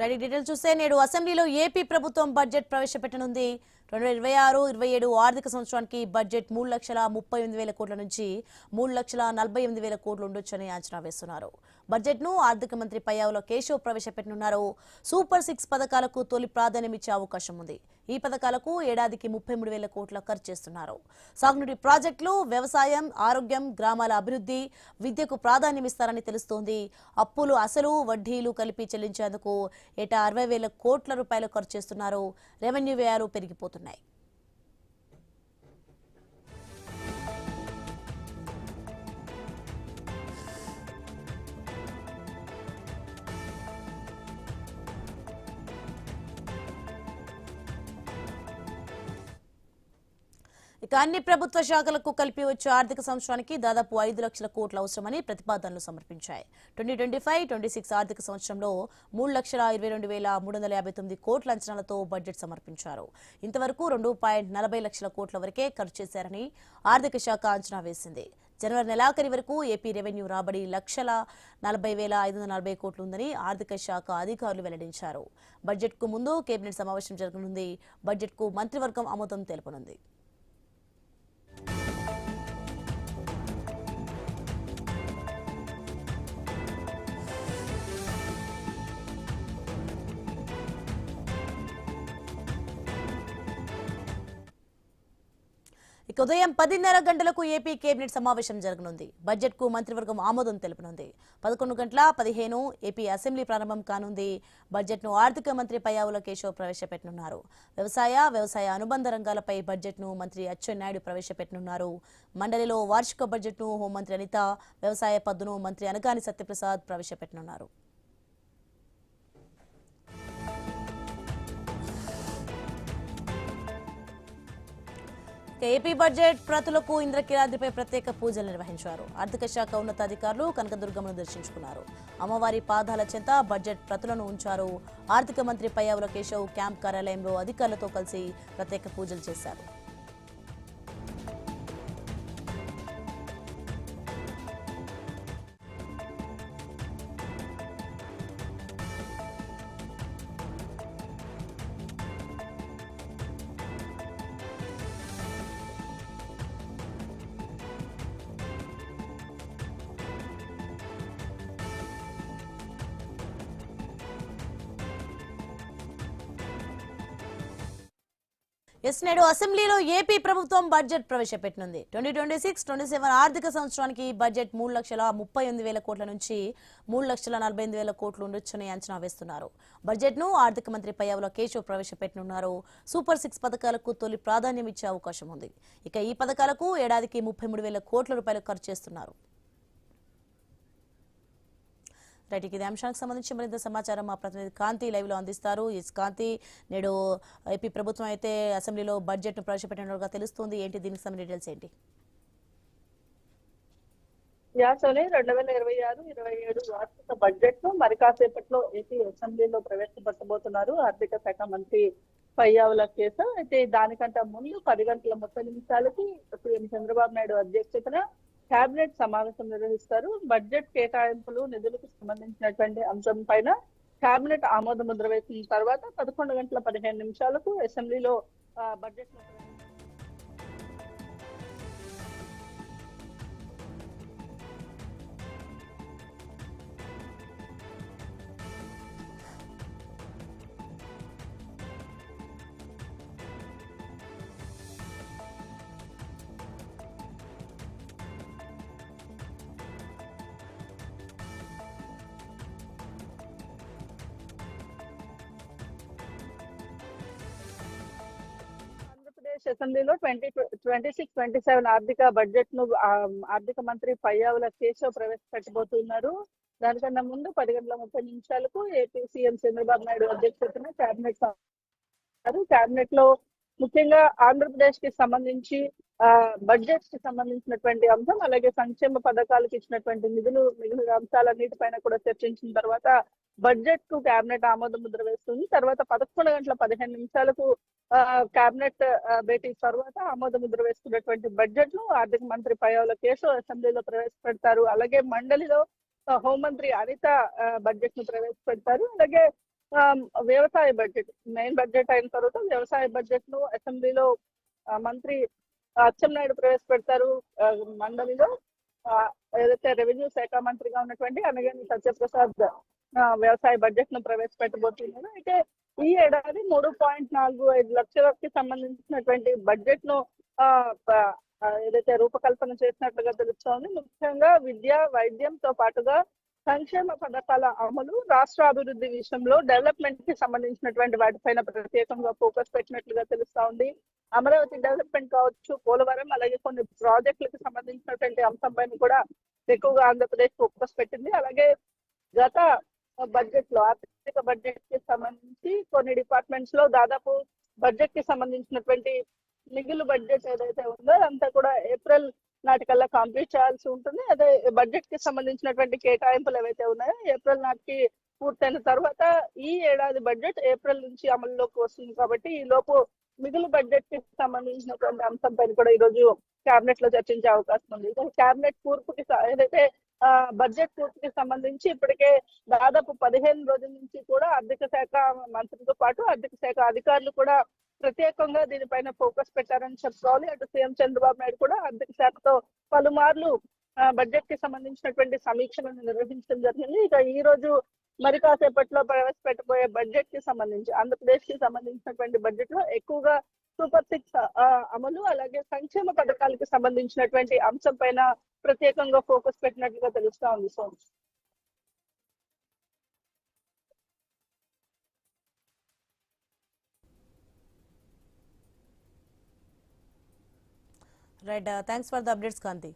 Right details చూస్తే నేడు అసెంబ్లీలో ఏపీ ప్రభుత్వం బడ్జెట్ ప్రవేశపెట్టనుంది. 2026-27 ఆర్థిక సంవత్సరానికి బడ్జెట్ 3,38,000 కోట్ల నుంచి 3,48,000 కోట్లు ఉండొచ్చని అంచనా వేస్తున్నారు. బడ్జెట్ ను ఆర్థిక మంత్రి పయ్యావుల కేశవ్ ప్రవేశపెట్టనున్నారు. సూపర్ 6 పథకాలకు తొలి ప్రాధాన్యం ఇచ్చే అవకాశం ఉంది. ఈ పథకాలకు ఏడాదికి 33,000 కోట్ల ఖర్చు చేస్తున్నారు. సాగునీటి ప్రాజెక్టులు, వ్యవసాయం, ఆరోగ్యం, గ్రామాల అభివృద్ధి, విద్యకు ప్రాధాన్యం ఇస్తారని తెలుస్తోంది. అప్పులు, అసలు, వడ్డీలు కలిపి చెల్లించేందుకు ఏటా 60,000 కోట్ల రూపాయలు ఖర్చు చేస్తున్నారు. రెవెన్యూ వ్యయాలు పెరిగిపోతున్నాయి. ఇక అన్ని ప్రభుత్వ శాఖలకు కలిపి వచ్చే ఆర్థిక సంవత్సరానికి దాదాపు 5 లక్షల కోట్ల అవసరమని ప్రతిపాదనలు సమర్పించాయి. 2025-26 ఆర్థిక సంవత్సరంలో 3,22,359 కోట్ల అంచనాలతో బడ్జెట్ సమర్పించారు. ఇంతవరకు 2.40 లక్షల కోట్ల వరకే ఖర్చు చేశారని ఆర్థిక శాఖ అంచనా వేసింది. జనవరి నెలాఖరి వరకు ఏపీ రెవెన్యూ రాబడి 1,40,540 కోట్లు ఉందని ఆర్థిక శాఖ అధికారులు వెల్లడించారు. బడ్జెట్ కు ముందు కేబినెట్ సమావేశం జరగనుంది. బడ్జెట్ కు మంత్రివర్గం ఆమోదం తెలుపనుంది. ఇక ఉదయం 10:30 గంటలకు ఏపీ కేబినెట్ సమావేశం జరగనుంది. బడ్జెట్ కు మంత్రివర్గం ఆమోదం తెలుపనుంది. 11:15 ఏపీ అసెంబ్లీ ప్రారంభం కానుంది. బడ్జెట్ ను ఆర్థిక మంత్రి పయ్యావుల కేశవ్ ప్రవేశపెట్టనున్నారు. వ్యవసాయ అనుబంధ రంగాలపై బడ్జెట్ ను మంత్రి అచ్చెన్నాయుడు ప్రవేశపెట్టనున్నారు. మండలిలో వార్షిక బడ్జెట్ ను హోంమంత్రి అనిత, వ్యవసాయ పద్దును మంత్రి అనగాని సత్యప్రసాద్ ప్రవేశపెట్టనున్నారు. ఏపీ బడ్జెట్ ప్రతులకు ఇంద్రకీలాద్రిపై ప్రత్యేక పూజలు నిర్వహించారు. ఆర్థిక శాఖ ఉన్నతాధికారులు కనకదుర్గమ్మను దర్శించుకున్నారు. అమ్మవారి పాదాల చెంత బడ్జెట్ ప్రతులను ఉంచారు. ఆర్థిక మంత్రి పయ్యావుల కేశవ్ క్యాంప్ కార్యాలయంలో అధికారులతో కలిసి ప్రత్యేక పూజలు చేశారు. నేడు అసెంబ్లీలో ఏపీ ప్రభుత్వం బడ్జెట్ ప్రవేశపెట్టనుంది. 2026-27 ఆర్థిక సంవత్సరానికి బడ్జెట్ 3,38,000 కోట్ల నుంచి 3,48,000 కోట్లు ఉండొచ్చని అంచనా వేస్తున్నారు. బడ్జెట్ ను ఆర్థిక మంత్రి పయ్యావుల కేశవ్ ప్రవేశపెట్టనున్నారు. సూపర్ 6 పథకాలకు తొలి ప్రాధాన్యం ఇచ్చే అవకాశం ఉంది. ఇక ఈ పథకాలకు ఏడాదికి 33,000 కోట్ల రూపాయలు ఖర్చు చేస్తున్నారు. రైట్, ఇదే అంశానికి సంబంధించి మరింత సమాచారం మా ప్రతినిధి కాంతి లైవ్ లో అందిస్తారు. కాంతి, నేడు ఏపీ ప్రభుత్వం అయితే అసెంబ్లీలో బడ్జెట్ ను ప్రవేశపెట్టినట్టుగా తెలుస్తుంది. ఏంటి దీనికి సంబంధించిన డీటెయిల్స్ ఏంటి? యాసోనే 2026-27 ఆర్థిక బడ్జెట్ ను మరి కాసేపట్లో ఏపీ అసెంబ్లీలో ప్రవేశపెట్టబోతున్నారు ఆర్థిక శాఖ మంత్రి పయ్యావుల కేశవ్. అయితే దానికంటే ముందు 10:30 సీఎం చంద్రబాబు నాయుడు అధ్యక్షతన కేబినెట్ సమావేశం నిర్వహిస్తారు. బడ్జెట్ కేటాయింపులు, నిధులకు సంబంధించినటువంటి అంశం పైన కేబినెట్ ఆమోద ముద్ర వేసిన తర్వాత 11:15 అసెంబ్లీలో బడ్జెట్ అసెంబ్లీలో 2026-27 ఆర్థిక బడ్జెట్ ను ఆర్థిక మంత్రి పయ్యావుల కేశవ్ ప్రవేశపెట్టబోతున్నారు. దానికన్నా ముందు 10:30 ఏపీ సీఎం చంద్రబాబు నాయుడు అధ్యక్షతన కేబినెట్ లో ముఖ్యంగా ఆంధ్రప్రదేశ్ కి సంబంధించి బడ్జెట్ కి సంబంధించినటువంటి అంశం, అలాగే సంక్షేమ పథకాలకు ఇచ్చినటువంటి మిగిలిన అంశాలన్నిటిపైన కూడా చర్చించిన తర్వాత బడ్జెట్ కు కేబినెట్ ఆమోద ముద్ర వేస్తుంది. తర్వాత 11:15 కేబినెట్ భేటీ తర్వాత ఆమోద ముద్ర వేసుకున్నటువంటి బడ్జెట్ ను ఆర్థిక మంత్రి పయ్యావుల కేశవ్ అసెంబ్లీలో ప్రవేశపెడతారు. అలాగే మండలిలో హోంమంత్రి అనిత బడ్జెట్ ను ప్రవేశపెడతారు. అలాగే వ్యవసాయ బడ్జెట్ మెయిన్ బడ్జెట్ అయిన తర్వాత వ్యవసాయ బడ్జెట్ ను అసెంబ్లీలో మంత్రి అచ్చెన్నాయుడు ప్రవేశపెడతారు. మండలిలో ఆ, ఏదైతే రెవెన్యూ శాఖ మంత్రిగా ఉన్నటువంటి అనగాని సత్యప్రసాద్ వ్యవసాయ బడ్జెట్ ను ప్రవేశపెట్టబోతున్నారు. అయితే ఈ ఏడాది 3.45 లక్షలకి సంబంధించినటువంటి బడ్జెట్ ను ఆ, ప- ఏదైతే రూపకల్పన చేసినట్లుగా తెలుస్తోంది. ముఖ్యంగా విద్య వైద్యంతో పాటుగా సంక్షేమ పథకాల అమలు, రాష్ట్ర అభివృద్ధి విషయంలో డెవలప్మెంట్ కి సంబంధించినటువంటి వాటిపైన ప్రత్యేకంగా ఫోకస్ పెట్టినట్లుగా తెలుస్తా ఉంది. అమరావతి డెవలప్మెంట్ కావచ్చు, పోలవరం, అలాగే కొన్ని ప్రాజెక్టులకు సంబంధించినటువంటి అంశంపైన కూడా ఎక్కువగా ఆంధ్రప్రదేశ్ ఫోకస్ పెట్టింది. అలాగే గత బడ్జెట్ లో ఆర్థిక బడ్జెట్ కి సంబంధించి కొన్ని డిపార్ట్మెంట్స్ లో దాదాపు బడ్జెట్ కి సంబంధించినటువంటి మిగులు బడ్జెట్ ఏదైతే ఉందో అదంతా కూడా ఏప్రిల్ నాటికల్లా కంప్లీట్ చేయాల్సి ఉంటుంది. అదే బడ్జెట్ కి సంబంధించినటువంటి కేటాయింపులు ఏవైతే ఉన్నాయో ఏప్రిల్ నాటికి పూర్తయిన తర్వాత ఈ ఏడాది బడ్జెట్ ఏప్రిల్ నుంచి అమల్లోకి వస్తుంది. కాబట్టి ఈ లోపు మిగులు బడ్జెట్ కి సంబంధించినటువంటి అంశం పైన కూడా ఈ రోజు కేబినెట్ లో చర్చించే అవకాశం ఉంది. కేబినెట్ కూర్పుకి ఏదైతే బడ్జెట్ పూర్తికి సంబంధించి ఇప్పటికే దాదాపు 15 రోజుల నుంచి కూడా ఆర్థిక శాఖ మంత్రితో పాటు ఆర్థిక శాఖ అధికారులు కూడా ప్రత్యేకంగా దీనిపైన ఫోకస్ పెట్టారని చెప్పుకోవాలి. అటు సీఎం చంద్రబాబు నాయుడు కూడా ఆర్థిక శాఖతో పలుమార్లు బడ్జెట్ కి సంబంధించినటువంటి సమీక్షలను నిర్వహించడం జరిగింది. ఇక ఈ రోజు మరి కాసేపట్లో ప్రవేశపెట్టబోయే బడ్జెట్ కి సంబంధించి ఆంధ్రప్రదేశ్ కి సంబంధించినటువంటి బడ్జెట్ లో ఎక్కువగా సూపర్ 6 అమలు, అలాగే సంక్షేమ పథకాలకు సంబంధించినటువంటి అంశం పైన ప్రత్యేకంగా ఫోకస్ పెట్టినట్లుగా తెలుస్తా ఉంది. So right, thanks for the updates Kanthi.